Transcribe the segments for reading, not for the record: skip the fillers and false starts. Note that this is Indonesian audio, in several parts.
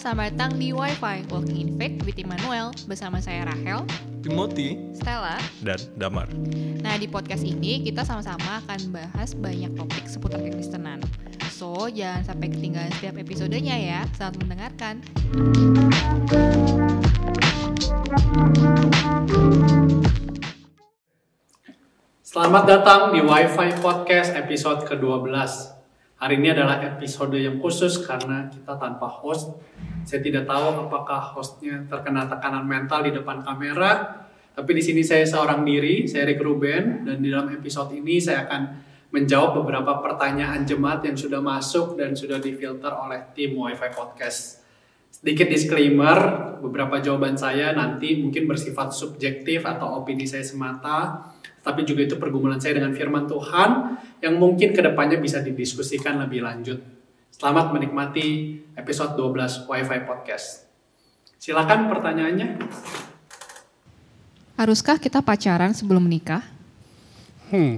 selamat datang di Wi-Fi Walking in Faith with Immanuel. Bersama saya Rahel, Timothy, Stella, dan Damar. Nah, di podcast ini kita sama-sama akan bahas banyak topik seputar kekristenan. So, jangan sampai ketinggalan setiap episodenya ya. Selamat mendengarkan. Selamat datang di Wi-Fi Podcast episode ke-12. Hari ini adalah episode yang khusus karena kita tanpa host. Saya tidak tahu apakah hostnya terkena tekanan mental di depan kamera. Tapi di sini saya seorang diri, saya Rick Ruben. Dan di dalam episode ini saya akan menjawab beberapa pertanyaan jemaat yang sudah masuk dan sudah difilter oleh tim Wi-Fi Podcast. Sedikit disclaimer, beberapa jawaban saya nanti mungkin bersifat subjektif atau opini saya semata. Tapi juga itu pergumulan saya dengan firman Tuhan yang mungkin kedepannya bisa didiskusikan lebih lanjut. Selamat menikmati episode 12 Wi-Fi Podcast. Silakan pertanyaannya. Haruskah kita pacaran sebelum menikah?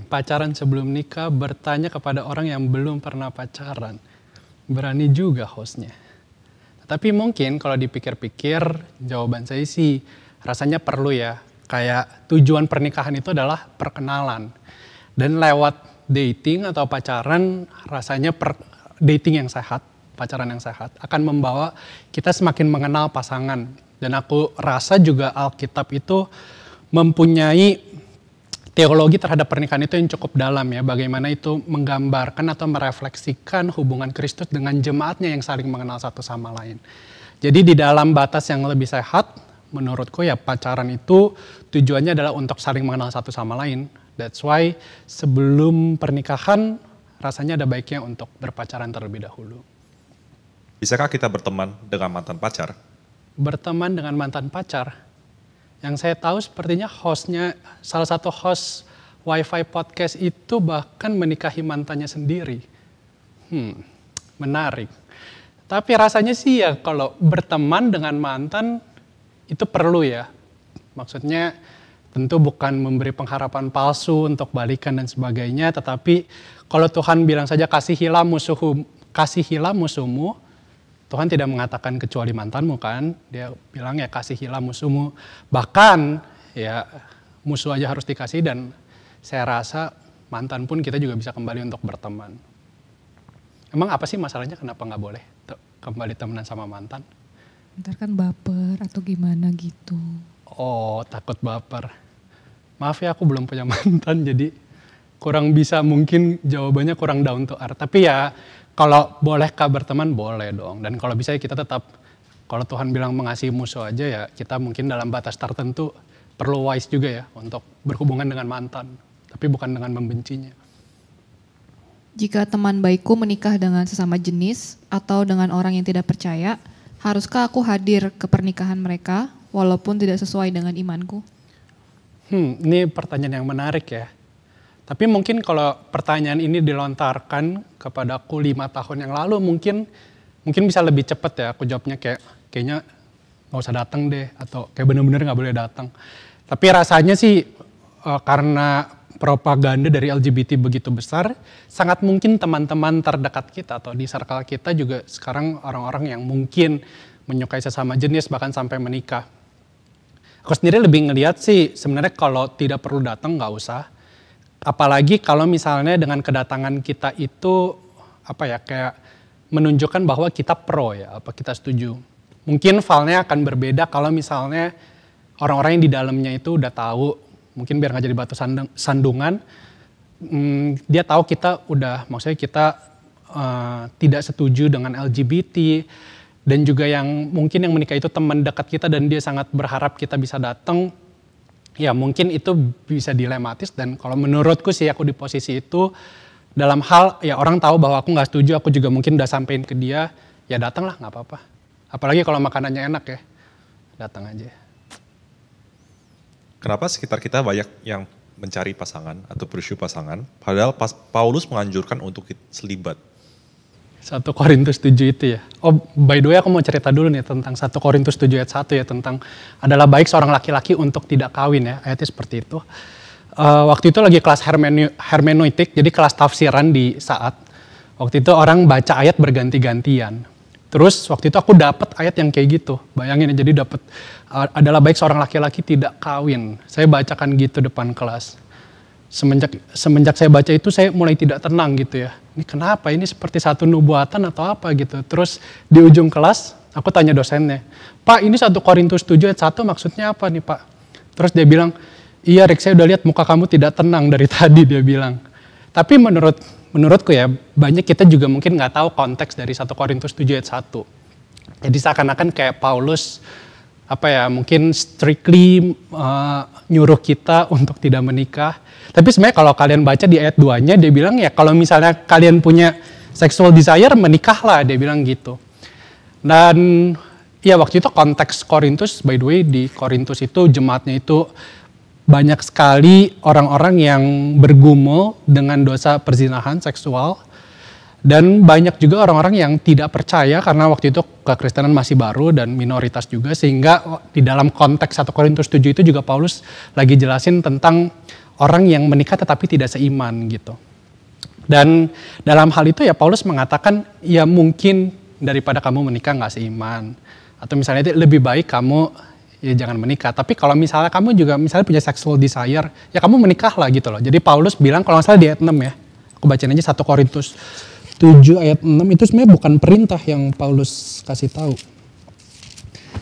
Pacaran sebelum nikah bertanya kepada orang yang belum pernah pacaran. Berani juga hostnya. Tapi mungkin kalau dipikir-pikir jawaban saya sih rasanya perlu ya. Kayak tujuan pernikahan itu adalah perkenalan. Dan lewat dating atau pacaran rasanya dating yang sehat, pacaran yang sehat akan membawa kita semakin mengenal pasangan. Dan aku rasa juga Alkitab itu mempunyai teologi terhadap pernikahan itu yang cukup dalam ya. Bagaimana itu menggambarkan atau merefleksikan hubungan Kristus dengan jemaatnya yang saling mengenal satu sama lain. Jadi di dalam batas yang lebih sehat, menurutku ya pacaran itu tujuannya adalah untuk saling mengenal satu sama lain. That's why sebelum pernikahan rasanya ada baiknya untuk berpacaran terlebih dahulu. Bisakah kita berteman dengan mantan pacar? Berteman dengan mantan pacar? Yang saya tahu sepertinya hostnya, salah satu host Wi-Fi Podcast itu bahkan menikahi mantannya sendiri. Menarik. Tapi rasanya sih ya kalau berteman dengan mantan itu perlu ya. Maksudnya tentu bukan memberi pengharapan palsu untuk balikan dan sebagainya. Tetapi kalau Tuhan bilang saja kasihilah musuhmu. Tuhan tidak mengatakan kecuali mantanmu kan. Dia bilang ya kasihilah musuhmu. Bahkan ya musuh aja harus dikasih dan saya rasa mantan pun kita juga bisa kembali untuk berteman. Emang apa sih masalahnya kenapa nggak boleh kembali temenan sama mantan? Ntar kan baper atau gimana gitu. Oh, takut baper. Maaf ya aku belum punya mantan jadi kurang bisa, mungkin jawabannya kurang down to earth. Tapi ya kalau bolehkah berteman boleh dong. Dan kalau bisa kita tetap, kalau Tuhan bilang mengasihi musuh aja ya kita mungkin dalam batas tertentu perlu wise juga ya untuk berhubungan dengan mantan. Tapi bukan dengan membencinya. Jika teman baikku menikah dengan sesama jenis atau dengan orang yang tidak percaya, haruskah aku hadir ke pernikahan mereka walaupun tidak sesuai dengan imanku? Ini pertanyaan yang menarik ya. Tapi mungkin kalau pertanyaan ini dilontarkan kepadaku 5 tahun yang lalu mungkin bisa lebih cepat ya. Aku jawabnya kayaknya gak usah datang deh. Atau kayak bener-bener gak boleh datang. Tapi rasanya sih karena propaganda dari LGBT begitu besar, sangat mungkin teman-teman terdekat kita atau di circle kita juga sekarang orang-orang yang mungkin menyukai sesama jenis bahkan sampai menikah. Aku sendiri lebih ngelihat sih sebenarnya kalau tidak perlu datang nggak usah. Apalagi kalau misalnya dengan kedatangan kita itu kayak menunjukkan bahwa kita pro ya, apa kita setuju. Mungkin filenya akan berbeda kalau misalnya orang-orang yang di dalamnya itu udah tahu. Mungkin biar nggak jadi batu sandungan, dia tahu kita maksudnya kita tidak setuju dengan LGBT, dan juga yang mungkin yang menikah itu teman dekat kita dan dia sangat berharap kita bisa datang, ya mungkin itu bisa dilematis. Dan kalau menurutku sih aku di posisi itu, dalam hal ya orang tahu bahwa aku nggak setuju, aku juga mungkin udah sampein ke dia, ya datanglah nggak apa-apa. Apalagi kalau makanannya enak ya, datang aja. Kenapa sekitar kita banyak yang mencari pasangan atau pursue pasangan, padahal Paulus menganjurkan untuk selibat? 1 Korintus 7 itu ya. Oh, by the way aku mau cerita dulu nih tentang 1 Korintus 7 ayat 1 ya, tentang adalah baik seorang laki-laki untuk tidak kawin ya, ayatnya seperti itu. Waktu itu lagi kelas hermeneutik, jadi kelas tafsiran di saat. Waktu itu orang baca ayat berganti-gantian. Terus waktu itu aku dapat ayat yang kayak gitu. Bayangin ya, jadi dapat adalah baik seorang laki-laki tidak kawin. Saya bacakan gitu depan kelas. Semenjak saya baca itu saya mulai tidak tenang gitu ya. Ini kenapa? Ini seperti satu nubuatan atau apa gitu. Terus di ujung kelas aku tanya dosennya, "Pak, ini 1 Korintus 7 ayat 1 maksudnya apa nih, Pak?" Terus dia bilang, "Iya, Rick, saya udah lihat muka kamu tidak tenang dari tadi," dia bilang. Tapi menurutku ya, banyak kita juga mungkin nggak tahu konteks dari 1 Korintus 7 ayat 1. Jadi seakan-akan kayak Paulus mungkin strictly nyuruh kita untuk tidak menikah. Tapi sebenarnya kalau kalian baca di ayat 2-nya, dia bilang ya kalau misalnya kalian punya sexual desire, menikahlah, dia bilang gitu. Dan ya waktu itu konteks Korintus, by the way di Korintus itu jemaatnya itu banyak sekali orang-orang yang bergumul dengan dosa perzinahan seksual. Dan banyak juga orang-orang yang tidak percaya karena waktu itu kekristenan masih baru dan minoritas juga. Sehingga di dalam konteks 1 Korintus 7 itu juga Paulus lagi jelasin tentang orang yang menikah tetapi tidak seiman gitu. Dan dalam hal itu ya Paulus mengatakan ya mungkin daripada kamu menikah gak seiman. Atau misalnya lebih baik kamu ya jangan menikah. Tapi kalau misalnya kamu juga misalnya punya sexual desire, ya kamu menikahlah gitu loh. Jadi Paulus bilang kalau nggak salah di ayat 6 ya. Aku bacain aja 1 Korintus 7 ayat 6 itu sebenarnya bukan perintah yang Paulus kasih tahu.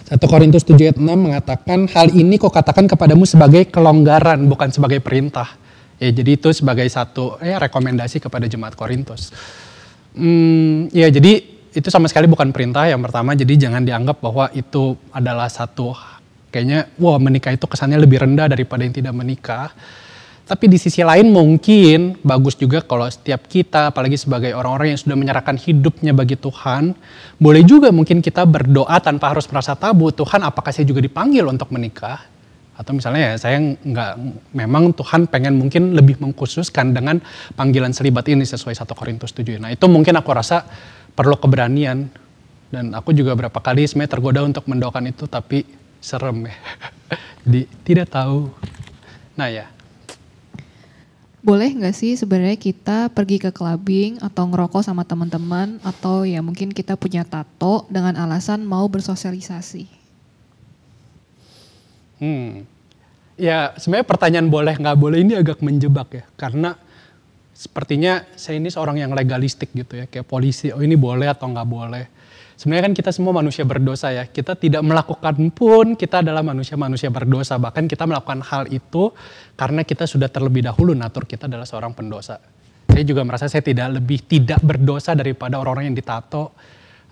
1 Korintus 7 ayat 6 mengatakan, "Hal ini kau katakan kepadamu sebagai kelonggaran, bukan sebagai perintah." Ya, jadi itu sebagai satu rekomendasi kepada jemaat Korintus. Ya jadi itu sama sekali bukan perintah yang pertama. Jadi jangan dianggap bahwa itu adalah satu kayaknya menikah itu kesannya lebih rendah daripada yang tidak menikah. Tapi di sisi lain mungkin bagus juga kalau setiap kita, apalagi sebagai orang-orang yang sudah menyerahkan hidupnya bagi Tuhan, boleh juga mungkin kita berdoa tanpa harus merasa tabu, Tuhan apakah saya juga dipanggil untuk menikah? Atau misalnya ya saya memang Tuhan pengen mungkin lebih mengkhususkan dengan panggilan selibat ini sesuai 1 Korintus 7. Nah itu mungkin aku rasa perlu keberanian. Dan aku juga berapa kali sebenarnya tergoda untuk mendoakan itu tapi serem ya. Jadi tidak tahu. Nah ya. Boleh nggak sih sebenarnya kita pergi ke clubbing atau ngerokok sama teman-teman atau ya mungkin kita punya tato dengan alasan mau bersosialisasi? Ya sebenarnya pertanyaan boleh nggak boleh ini agak menjebak ya. Karena sepertinya saya ini seorang yang legalistik gitu ya. Kayak polisi, oh ini boleh atau nggak boleh. Sebenarnya kan kita semua manusia berdosa ya. Kita tidak melakukan pun, kita adalah manusia-manusia berdosa. Bahkan kita melakukan hal itu karena kita sudah terlebih dahulu natur kita adalah seorang pendosa. Saya juga merasa saya tidak berdosa daripada orang-orang yang ditato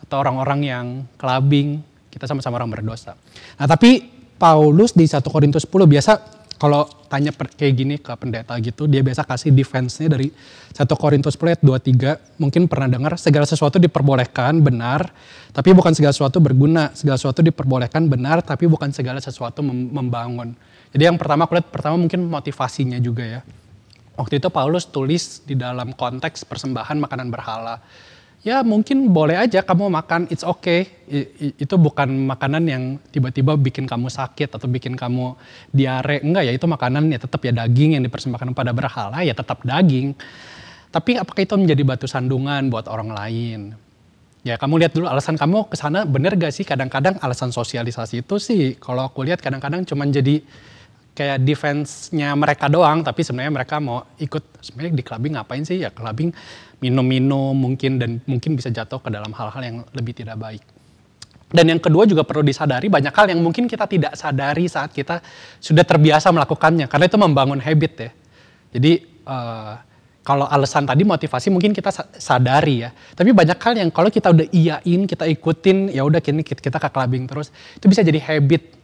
atau orang-orang yang clubbing. Kita sama-sama orang berdosa. Nah tapi Paulus di 1 Korintus 10 biasa kalau tanya kayak gini ke pendeta gitu, dia biasa kasih defense-nya dari 1 Korintus 10 ayat 23. Mungkin pernah dengar, segala sesuatu diperbolehkan benar, tapi bukan segala sesuatu berguna. Segala sesuatu diperbolehkan benar, tapi bukan segala sesuatu membangun. Jadi yang pertama aku lihat, mungkin motivasinya juga ya. Waktu itu Paulus tulis di dalam konteks persembahan makanan berhala. Ya mungkin boleh aja kamu makan, it's okay. Itu bukan makanan yang tiba-tiba bikin kamu sakit atau bikin kamu diare. Enggak ya, itu makanan ya tetap ya daging yang dipersembahkan pada berhala ya tetap daging. Tapi apakah itu menjadi batu sandungan buat orang lain? Ya kamu lihat dulu alasan kamu kesana bener gak sih? Kadang-kadang alasan sosialisasi itu sih kalau aku lihat kadang-kadang cuma jadi kayak defense-nya mereka doang, tapi sebenarnya mereka mau ikut, sebenarnya di clubbing ngapain sih? Ya clubbing minum-minum mungkin dan mungkin bisa jatuh ke dalam hal-hal yang lebih tidak baik. Dan yang kedua juga perlu disadari banyak hal yang mungkin kita tidak sadari saat kita sudah terbiasa melakukannya, karena itu membangun habit ya. Jadi kalau alasan tadi motivasi mungkin kita sadari ya, tapi banyak hal yang kalau kita udah iyain, kita ikutin, ya udah kita ke clubbing terus, itu bisa jadi habit.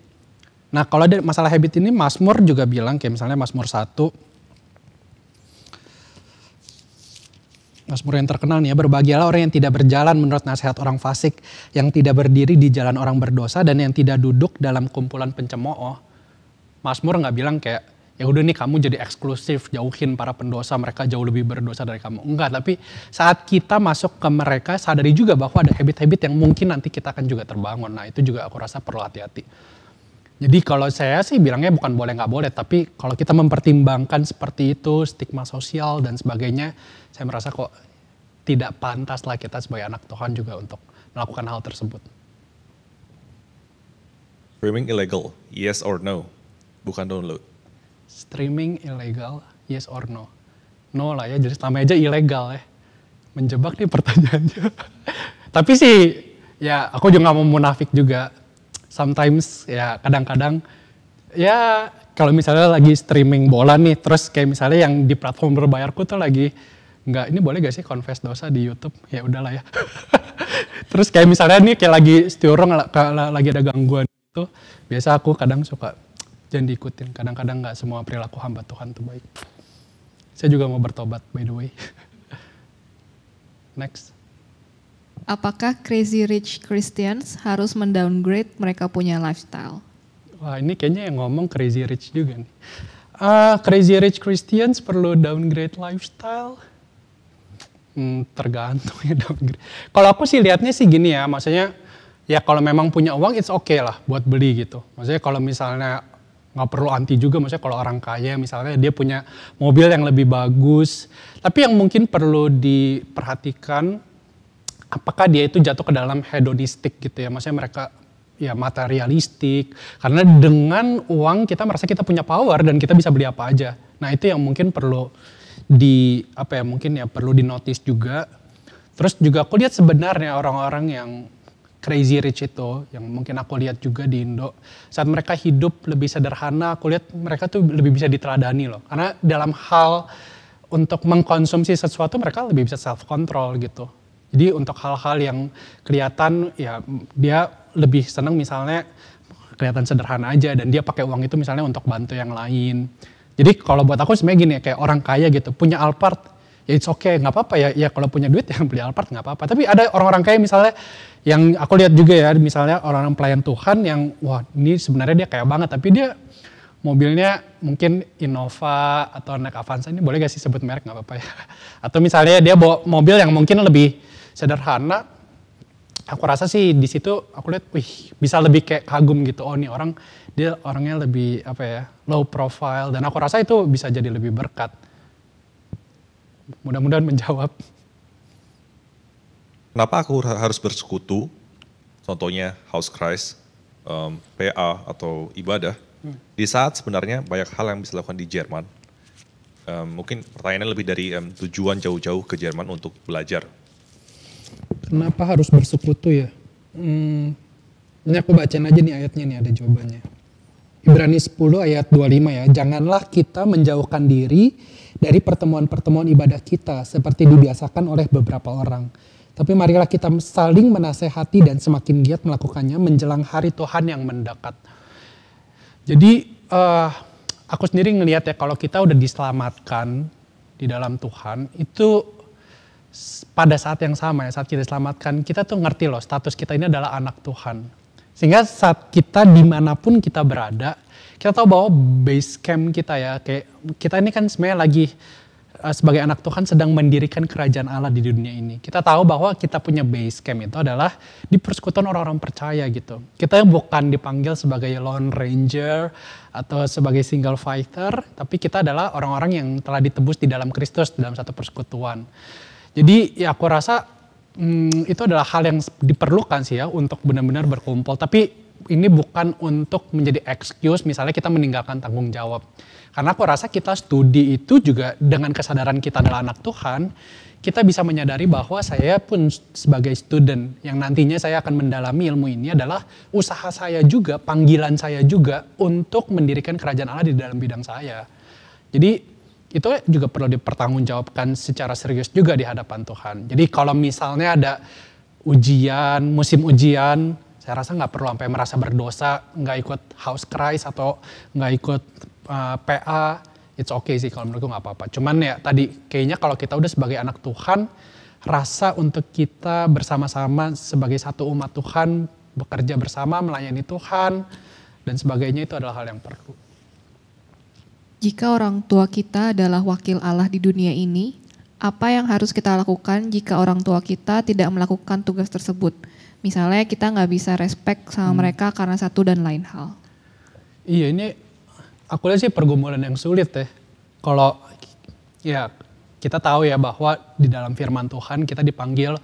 Nah kalau ada masalah habit ini Mazmur juga bilang kayak misalnya Mazmur 1. Mazmur yang terkenal nih ya, berbahagialah orang yang tidak berjalan menurut nasihat orang fasik, yang tidak berdiri di jalan orang berdosa, dan yang tidak duduk dalam kumpulan pencemooh. Mazmur gak bilang kayak, ya udah nih kamu jadi eksklusif, jauhin para pendosa, mereka jauh lebih berdosa dari kamu. Enggak, tapi saat kita masuk ke mereka, sadari juga bahwa ada habit-habit yang mungkin nanti kita akan juga terbangun. Nah itu juga aku rasa perlu hati-hati. Jadi kalau saya sih bilangnya bukan boleh nggak boleh, tapi kalau kita mempertimbangkan seperti itu, stigma sosial dan sebagainya, saya merasa kok tidak pantas lah kita sebagai anak Tuhan juga untuk melakukan hal tersebut. Streaming illegal, yes or no? Bukan download. Streaming illegal, yes or no? No lah ya, jadi namanya aja ilegal ya. Menjebak nih pertanyaannya. Tapi sih, ya aku juga gak mau munafik juga. Sometimes ya kadang-kadang, ya kalau misalnya lagi streaming bola nih, terus kayak misalnya yang di platform berbayarku tuh lagi, ini boleh gak sih confess dosa di YouTube? Ya udahlah ya. Terus kayak misalnya nih kayak lagi stiorong, lagi ada gangguan itu, biasa aku kadang suka jangan diikutin. Kadang-kadang gak semua perilaku hamba Tuhan itu baik. Saya juga mau bertobat by the way. Next. Apakah Crazy Rich Christians harus mendowngrade mereka punya lifestyle? Wah ini kayaknya yang ngomong Crazy Rich juga nih. Crazy Rich Christians perlu downgrade lifestyle? Tergantung ya downgrade. Kalau aku sih lihatnya sih gini ya, maksudnya ya kalau memang punya uang it's okay lah buat beli gitu. Maksudnya kalau misalnya nggak perlu anti juga, maksudnya kalau orang kaya misalnya dia punya mobil yang lebih bagus. Tapi yang mungkin perlu diperhatikan, apakah dia itu jatuh ke dalam hedonistik gitu ya. Maksudnya mereka ya materialistik. Karena dengan uang kita merasa kita punya power dan kita bisa beli apa aja. Nah itu yang mungkin perlu perlu di-notice juga. Terus juga aku lihat sebenarnya orang-orang yang crazy rich itu, yang mungkin aku lihat juga di Indo, saat mereka hidup lebih sederhana, aku lihat mereka tuh lebih bisa diteladani loh. Karena dalam hal untuk mengkonsumsi sesuatu mereka lebih bisa self control gitu. Jadi untuk hal-hal yang kelihatan ya dia lebih senang misalnya kelihatan sederhana aja dan dia pakai uang itu misalnya untuk bantu yang lain. Jadi kalau buat aku sebenarnya gini ya, kayak orang kaya gitu, punya Alphard, ya it's okay, nggak apa-apa ya kalau punya duit ya beli Alphard nggak apa-apa. Tapi ada orang-orang kaya misalnya yang aku lihat juga ya, misalnya orang-orang pelayan Tuhan yang wah ini sebenarnya dia kaya banget, tapi dia mobilnya mungkin Innova atau naik Avanza, ini boleh gak sih sebut merek nggak apa-apa ya. Atau misalnya dia bawa mobil yang mungkin lebih sederhana, aku rasa sih di situ aku lihat, bisa lebih kayak kagum gitu. Oh nih orang, dia orangnya lebih low profile, dan aku rasa itu bisa jadi lebih berkat. Mudah-mudahan menjawab. Kenapa aku harus bersekutu? Contohnya House Christ, PA atau ibadah. Di saat sebenarnya banyak hal yang bisa dilakukan di Jerman. Mungkin pertanyaannya lebih dari tujuan jauh-jauh ke Jerman untuk belajar. Kenapa harus bersekutu ya? Ini aku bacain aja nih ayatnya nih, ada jawabannya. Ibrani 10 ayat 25 ya. Janganlah kita menjauhkan diri dari pertemuan-pertemuan ibadah kita seperti dibiasakan oleh beberapa orang. Tapi marilah kita saling menasehati dan semakin giat melakukannya menjelang hari Tuhan yang mendekat. Jadi aku sendiri ngelihat ya, kalau kita udah diselamatkan di dalam Tuhan, itu pada saat yang sama ya, saat kita diselamatkan, kita tuh ngerti loh status kita ini adalah anak Tuhan. Sehingga saat kita dimanapun kita berada, kita tahu bahwa base camp kita ya, kayak kita ini kan sebenarnya lagi sebagai anak Tuhan sedang mendirikan kerajaan Allah di dunia ini. Kita tahu bahwa kita punya base camp itu adalah di persekutuan orang-orang percaya gitu. Kita bukan dipanggil sebagai lone ranger atau sebagai single fighter, tapi kita adalah orang-orang yang telah ditebus di dalam Kristus dalam satu persekutuan. Jadi ya aku rasa itu adalah hal yang diperlukan sih ya untuk benar-benar berkumpul. Tapi ini bukan untuk menjadi excuse misalnya kita meninggalkan tanggung jawab. Karena aku rasa kita studi itu juga dengan kesadaran kita adalah anak Tuhan, kita bisa menyadari bahwa saya pun sebagai student yang nantinya saya akan mendalami ilmu ini adalah usaha saya juga, panggilan saya juga untuk mendirikan kerajaan Allah di dalam bidang saya. Jadi itu juga perlu dipertanggungjawabkan secara serius juga di hadapan Tuhan. Jadi kalau misalnya ada ujian, musim ujian, saya rasa nggak perlu sampai merasa berdosa, nggak ikut House Christ atau nggak ikut PA, it's okay sih kalau menurutku nggak apa-apa. Cuman ya tadi kayaknya kalau kita udah sebagai anak Tuhan, rasa untuk kita bersama-sama sebagai satu umat Tuhan, bekerja bersama, melayani Tuhan, dan sebagainya itu adalah hal yang perlu. Jika orang tua kita adalah wakil Allah di dunia ini, apa yang harus kita lakukan jika orang tua kita tidak melakukan tugas tersebut? Misalnya kita nggak bisa respect sama mereka karena satu dan lain hal. Iya, ini aku lihat sih pergumulan yang sulit ya. Kalau ya kita tahu ya bahwa di dalam firman Tuhan kita dipanggil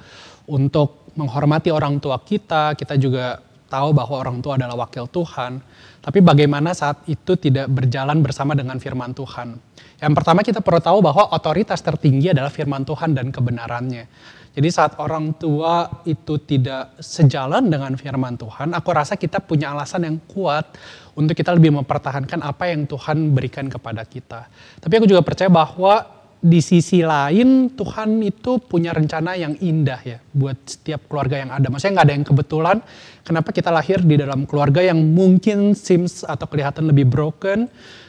untuk menghormati orang tua kita juga tahu bahwa orang tua adalah wakil Tuhan. Tapi bagaimana saat itu tidak berjalan bersama dengan firman Tuhan? Yang pertama kita perlu tahu bahwa otoritas tertinggi adalah firman Tuhan dan kebenarannya. Jadi saat orang tua itu tidak sejalan dengan firman Tuhan, aku rasa kita punya alasan yang kuat untuk kita lebih mempertahankan apa yang Tuhan berikan kepada kita. Tapi aku juga percaya bahwa di sisi lain Tuhan itu punya rencana yang indah ya buat setiap keluarga yang ada. Maksudnya nggak ada yang kebetulan. Kenapa kita lahir di dalam keluarga yang mungkin seems atau kelihatan lebih broken,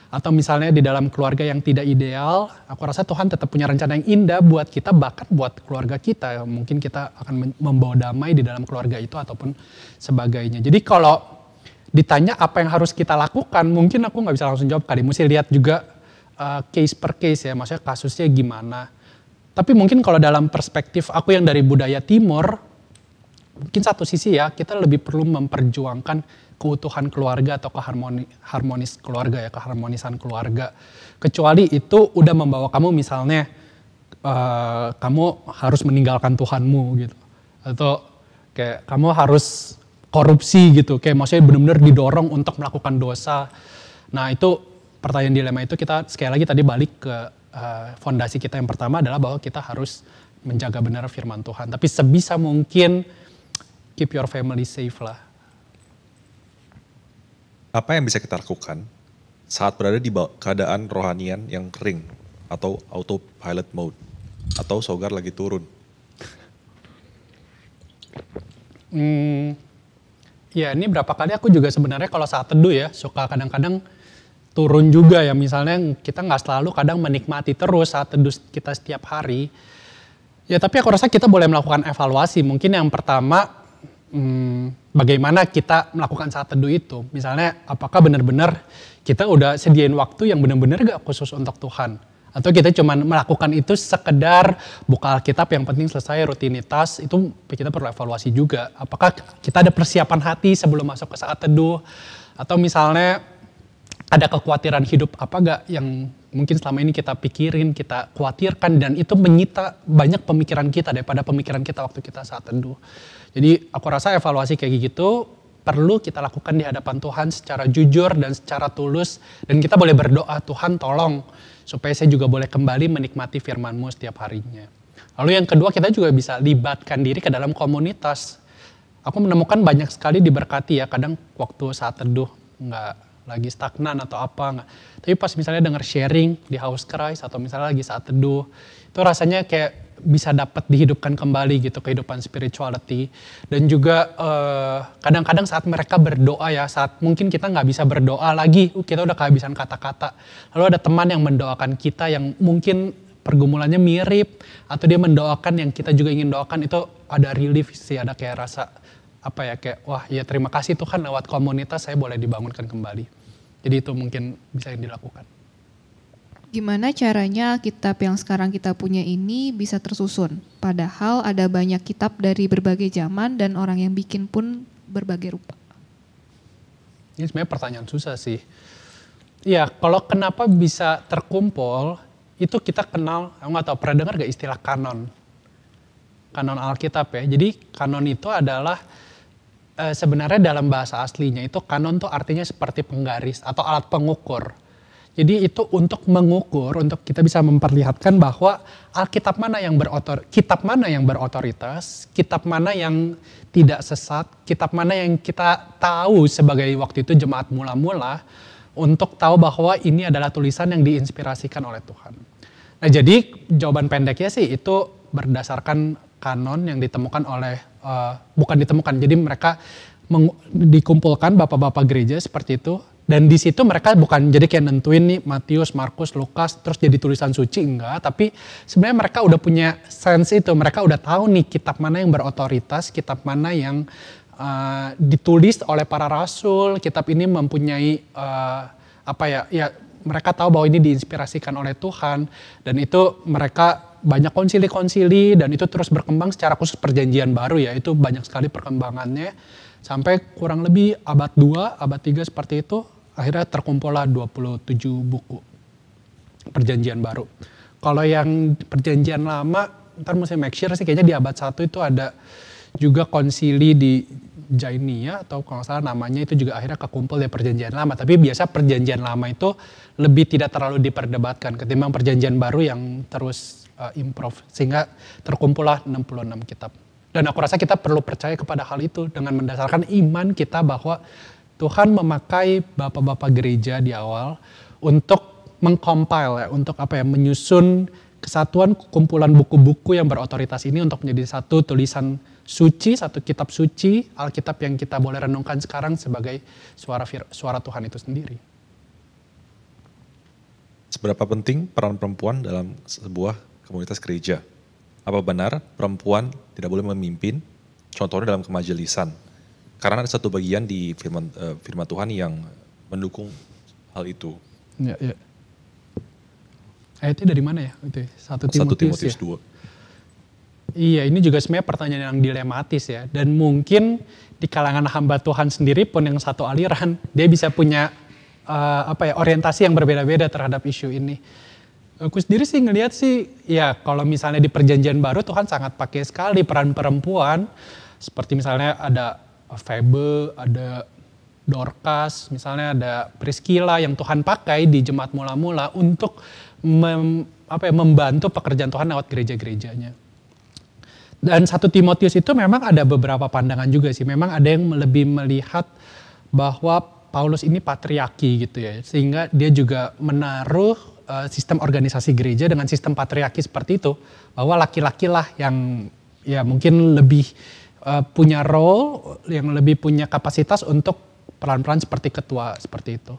atau misalnya di dalam keluarga yang tidak ideal. Aku rasa Tuhan tetap punya rencana yang indah buat kita, bahkan buat keluarga kita. Mungkin kita akan membawa damai di dalam keluarga itu ataupun sebagainya. Jadi kalau ditanya apa yang harus kita lakukan, mungkin aku nggak bisa langsung jawab kali. Mesti lihat juga case per case ya, maksudnya kasusnya gimana. Tapi mungkin kalau dalam perspektif aku yang dari budaya timur, mungkin satu sisi ya, kita lebih perlu memperjuangkan keutuhan keluarga atau harmonis keluarga ya, keharmonisan keluarga. Kecuali itu udah membawa kamu misalnya, kamu harus meninggalkan Tuhanmu gitu. Atau kayak kamu harus korupsi gitu, kayak maksudnya benar-benar didorong untuk melakukan dosa. Nah itu pertanyaan dilema itu kita sekali lagi tadi balik ke fondasi kita yang pertama adalah bahwa kita harus menjaga benar firman Tuhan. Tapi sebisa mungkin keep your family safe lah. Apa yang bisa kita lakukan saat berada di keadaan rohanian yang kering atau autopilot mode atau Sogar lagi turun? Ya ini berapa kali aku juga sebenarnya kalau saat teduh ya suka kadang-kadang turun juga ya, misalnya kita nggak selalu kadang menikmati terus saat teduh kita setiap hari. Ya tapi aku rasa kita boleh melakukan evaluasi. Mungkin yang pertama, bagaimana kita melakukan saat teduh itu. Misalnya apakah benar-benar kita udah sediain waktu yang benar-benar gak khusus untuk Tuhan. Atau kita cuma melakukan itu sekedar buka Alkitab yang penting selesai rutinitas, itu kita perlu evaluasi juga. Apakah kita ada persiapan hati sebelum masuk ke saat teduh. Atau misalnya ada kekhawatiran hidup apa gak yang mungkin selama ini kita pikirin, kita khawatirkan, dan itu menyita banyak pemikiran kita daripada pemikiran kita waktu kita saat teduh. Jadi aku rasa evaluasi kayak gitu perlu kita lakukan di hadapan Tuhan secara jujur dan secara tulus. Dan kita boleh berdoa, Tuhan tolong supaya saya juga boleh kembali menikmati firman-Mu setiap harinya. Lalu yang kedua, kita juga bisa libatkan diri ke dalam komunitas. Aku menemukan banyak sekali diberkati ya, kadang waktu saat teduh nggak lagi stagnan atau apa. Tapi pas misalnya denger sharing di House Christ atau misalnya lagi saat teduh, itu rasanya kayak bisa dapat dihidupkan kembali gitu kehidupan spirituality. Dan juga kadang-kadang saat mereka berdoa ya, saat mungkin kita nggak bisa berdoa lagi, kita udah kehabisan kata-kata. Lalu ada teman yang mendoakan kita yang mungkin pergumulannya mirip, atau dia mendoakan yang kita juga ingin doakan, itu ada relief sih, ada kayak rasa apa ya, kayak wah ya terima kasih Tuhan lewat komunitas saya boleh dibangunkan kembali. Jadi itu mungkin bisa yang dilakukan. Gimana caranya kitab yang sekarang kita punya ini bisa tersusun? Padahal ada banyak kitab dari berbagai zaman dan orang yang bikin pun berbagai rupa. Ini sebenarnya pertanyaan susah sih. Ya kalau kenapa bisa terkumpul, itu kita kenal, aku nggak tahu pernah dengar gak istilah kanon? Kanon Alkitab ya. Jadi kanon itu adalah sebenarnya dalam bahasa aslinya itu kanon tuh artinya seperti penggaris atau alat pengukur. Jadi itu untuk mengukur, untuk kita bisa memperlihatkan bahwa Alkitab mana yang kitab mana yang berotoritas, kitab mana yang tidak sesat, kitab mana yang kita tahu sebagai waktu itu jemaat mula-mula untuk tahu bahwa ini adalah tulisan yang diinspirasikan oleh Tuhan. Nah jadi jawaban pendeknya sih itu berdasarkan kanon yang ditemukan oleh, bukan ditemukan, jadi mereka dikumpulkan bapak-bapak gereja seperti itu. Dan di situ mereka bukan jadi kayak nentuin nih Matius, Markus, Lukas terus jadi tulisan suci, enggak. Tapi sebenarnya mereka udah punya sense itu, mereka udah tahu nih kitab mana yang berotoritas, kitab mana yang ditulis oleh para rasul, kitab ini mempunyai ya mereka tahu bahwa ini diinspirasikan oleh Tuhan. Dan itu mereka banyak konsili-konsili dan itu terus berkembang secara khusus perjanjian baru ya, itu banyak sekali perkembangannya. Sampai kurang lebih abad 2, abad 3 seperti itu, akhirnya terkumpullah 27 buku perjanjian baru. Kalau yang perjanjian lama, ntar mesti make sure sih kayaknya di abad 1 itu ada juga konsili di Jainia atau kalau nggak salah namanya itu juga akhirnya kekumpul dari perjanjian lama. Tapi biasa perjanjian lama itu lebih tidak terlalu diperdebatkan ketimbang perjanjian baru yang terus improve. Sehingga terkumpullah 66 kitab. Dan aku rasa kita perlu percaya kepada hal itu dengan mendasarkan iman kita bahwa Tuhan memakai bapak-bapak gereja di awal untuk mengcompile ya, untuk menyusun kesatuan kumpulan buku-buku yang berotoritas ini untuk menjadi satu tulisan suci, satu kitab suci, Alkitab yang kita boleh renungkan sekarang sebagai suara Tuhan itu sendiri. Seberapa penting peran perempuan dalam sebuah komunitas gereja? Apa benar perempuan tidak boleh memimpin? Contohnya dalam kemajelisan. Karena ada satu bagian di firman Tuhan yang mendukung hal itu. Ya. Ayatnya dari mana ya? Itu 1 Timotius ya? 2. Iya, ini juga sebenarnya pertanyaan yang dilematis ya. Dan mungkin di kalangan hamba Tuhan sendiri pun yang satu aliran, dia bisa punya orientasi yang berbeda-beda terhadap isu ini. Aku sendiri sih ngelihat sih, ya kalau misalnya di perjanjian baru Tuhan sangat pakai sekali peran perempuan. Seperti misalnya ada Febe, ada Dorcas, misalnya ada Priscilla yang Tuhan pakai di jemaat mula-mula untuk membantu pekerjaan Tuhan lewat gereja-gerejanya. Dan 1 Timotius itu memang ada beberapa pandangan juga sih. Memang ada yang lebih melihat bahwa Paulus ini patriarki gitu ya. Sehingga dia juga menaruh sistem organisasi gereja dengan sistem patriarki seperti itu. Bahwa laki-laki lah yang ya mungkin lebih punya role, yang lebih punya kapasitas untuk peran-peran seperti ketua, seperti itu.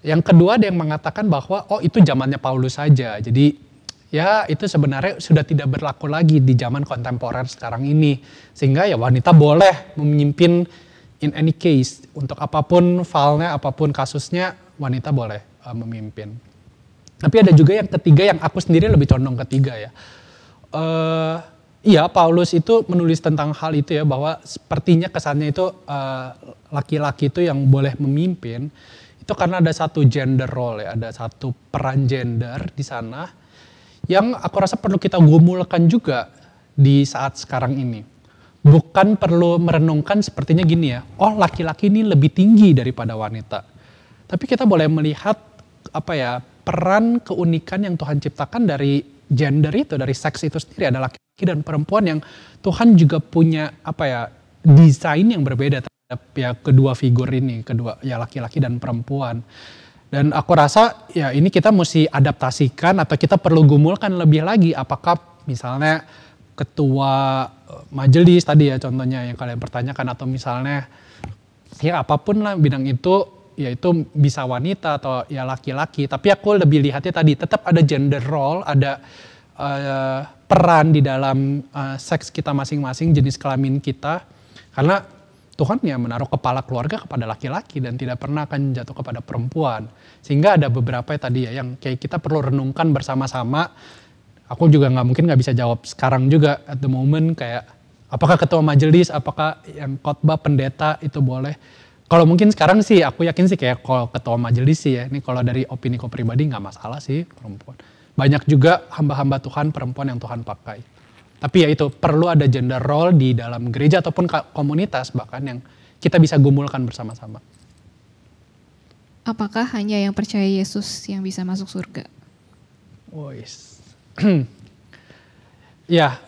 Yang kedua ada yang mengatakan bahwa itu zamannya Paulus saja. Jadi ya itu sebenarnya sudah tidak berlaku lagi di zaman kontemporer sekarang ini. Sehingga ya wanita boleh memimpin in any case. Untuk apapun filenya, apapun kasusnya, wanita boleh memimpin. Tapi ada juga yang ketiga yang aku sendiri lebih condong ketiga ya. Iya Paulus itu menulis tentang hal itu ya, bahwa sepertinya kesannya itu laki-laki itu yang boleh memimpin. Itu karena ada satu gender role ya, ada satu peran gender di sana. Yang aku rasa perlu kita gumulkan juga di saat sekarang ini. Bukan perlu merenungkan sepertinya gini ya, laki-laki ini lebih tinggi daripada wanita. Tapi kita boleh melihat peran keunikan yang Tuhan ciptakan dari gender itu, dari seks itu sendiri. Ada laki-laki dan perempuan yang Tuhan juga punya desain yang berbeda terhadap ya kedua figur ini, kedua ya laki-laki dan perempuan. Dan aku rasa ya ini kita mesti adaptasikan atau kita perlu gumulkan lebih lagi. Apakah misalnya ketua majelis tadi ya contohnya yang kalian pertanyakan, atau misalnya ya apapun lah bidang itu, ya itu bisa wanita atau ya laki-laki. Tapi aku lebih lihatnya tadi tetap ada gender role, ada peran di dalam seks kita masing-masing, jenis kelamin kita. Karena Tuhan ya menaruh kepala keluarga kepada laki-laki dan tidak pernah akan jatuh kepada perempuan. Sehingga ada beberapa tadi ya yang kayak kita perlu renungkan bersama-sama. Aku juga mungkin nggak bisa jawab sekarang juga at the moment, kayak apakah ketua majelis, apakah yang khotbah pendeta itu boleh. Kalau mungkin sekarang sih aku yakin sih kayak kalau ketua majelis sih ya, ini kalau dari opini ku pribadi nggak masalah sih perempuan. Banyak juga hamba-hamba Tuhan perempuan yang Tuhan pakai. Tapi ya itu perlu ada gender role di dalam gereja ataupun komunitas bahkan yang kita bisa gumulkan bersama-sama. Apakah hanya yang percaya Yesus yang bisa masuk surga? Ya,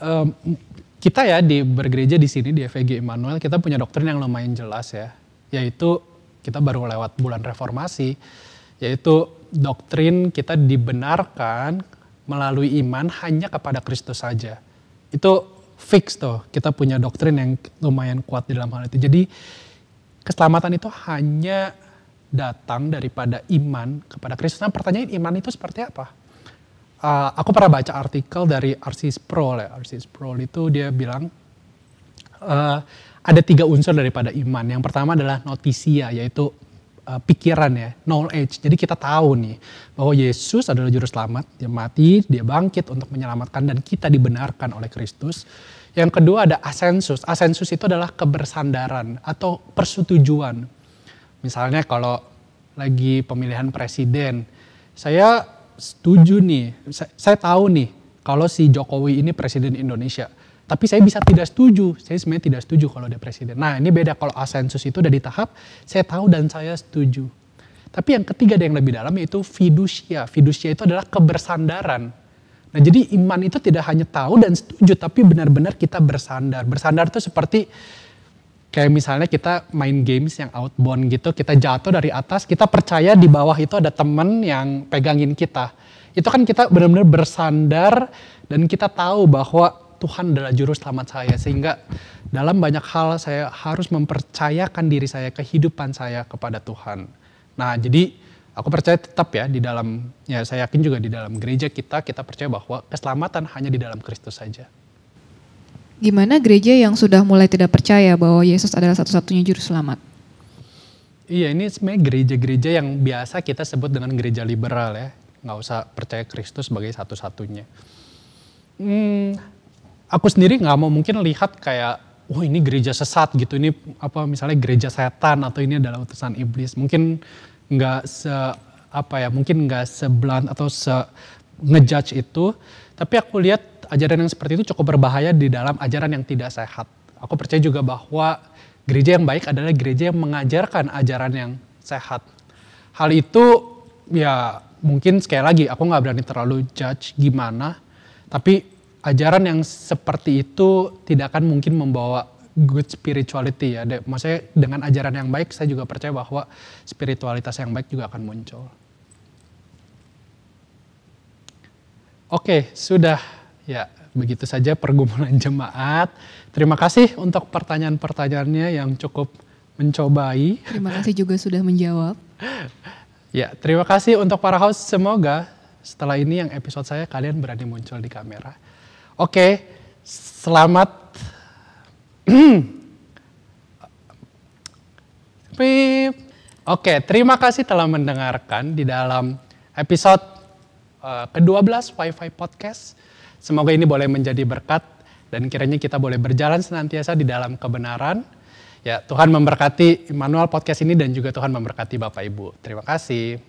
kita ya bergereja di sini di FEG Immanuel, kita punya doktrin yang lumayan jelas ya. Yaitu kita baru lewat bulan reformasi, yaitu doktrin kita dibenarkan melalui iman hanya kepada Kristus saja. Itu fix tuh, kita punya doktrin yang lumayan kuat di dalam hal itu. Jadi keselamatan itu hanya datang daripada iman kepada Kristus. Nah pertanyaan iman itu seperti apa? Aku pernah baca artikel dari R.C. Sproul ya. R.C. Sproul itu dia bilang ada 3 unsur daripada iman. Yang pertama adalah notisia, yaitu pikiran ya, knowledge. Jadi kita tahu nih bahwa Yesus adalah juru selamat, dia mati, dia bangkit untuk menyelamatkan dan kita dibenarkan oleh Kristus. Yang kedua ada asensus. Asensus itu adalah kebersandaran atau persetujuan. Misalnya kalau lagi pemilihan presiden, saya setuju nih, saya tahu nih kalau si Jokowi ini presiden Indonesia. Tapi saya bisa tidak setuju, saya sebenarnya tidak setuju kalau dia presiden. Nah ini beda, kalau asensus itu udah di tahap saya tahu dan saya setuju. Tapi yang ketiga ada yang lebih dalam yaitu fidusia. Fidusia itu adalah kebersandaran. Nah jadi iman itu tidak hanya tahu dan setuju, tapi benar-benar kita bersandar. Bersandar itu seperti kayak misalnya kita main games yang outbound gitu, kita jatuh dari atas, kita percaya di bawah itu ada teman yang pegangin kita. Itu kan kita benar-benar bersandar dan kita tahu bahwa Tuhan adalah juru selamat saya. Sehingga dalam banyak hal saya harus mempercayakan diri saya, kehidupan saya kepada Tuhan. Nah jadi aku percaya tetap ya di dalam, ya saya yakin juga di dalam gereja kita percaya bahwa keselamatan hanya di dalam Kristus saja. Gimana gereja yang sudah mulai tidak percaya bahwa Yesus adalah satu-satunya juru selamat? Iya, ini sebenarnya gereja-gereja yang biasa kita sebut dengan gereja liberal ya. Nggak usah percaya Kristus sebagai satu-satunya. Aku sendiri nggak mau mungkin lihat kayak, oh ini gereja sesat gitu, ini apa misalnya gereja setan atau ini adalah utusan iblis. Mungkin nggak mungkin nggak seblunt atau ngejudge itu. Tapi aku lihat ajaran yang seperti itu cukup berbahaya di dalam ajaran yang tidak sehat. Aku percaya juga bahwa gereja yang baik adalah gereja yang mengajarkan ajaran yang sehat. Hal itu ya mungkin sekali lagi aku nggak berani terlalu judge gimana. Tapi ajaran yang seperti itu tidak akan mungkin membawa good spirituality ya. Maksudnya dengan ajaran yang baik saya juga percaya bahwa spiritualitas yang baik juga akan muncul. Oke, sudah. Ya, begitu saja pergumulan jemaat. Terima kasih untuk pertanyaan-pertanyaannya yang cukup mencobai. Terima kasih juga sudah menjawab. Ya, terima kasih untuk para host. Semoga setelah ini yang episode saya kalian berani muncul di kamera. Oke, selamat. Oke, terima kasih telah mendengarkan di dalam episode ke-12 Wi-Fi Podcast. Semoga ini boleh menjadi berkat dan kiranya kita boleh berjalan senantiasa di dalam kebenaran. Ya, Tuhan memberkati Immanuel Podcast ini dan juga Tuhan memberkati Bapak Ibu. Terima kasih.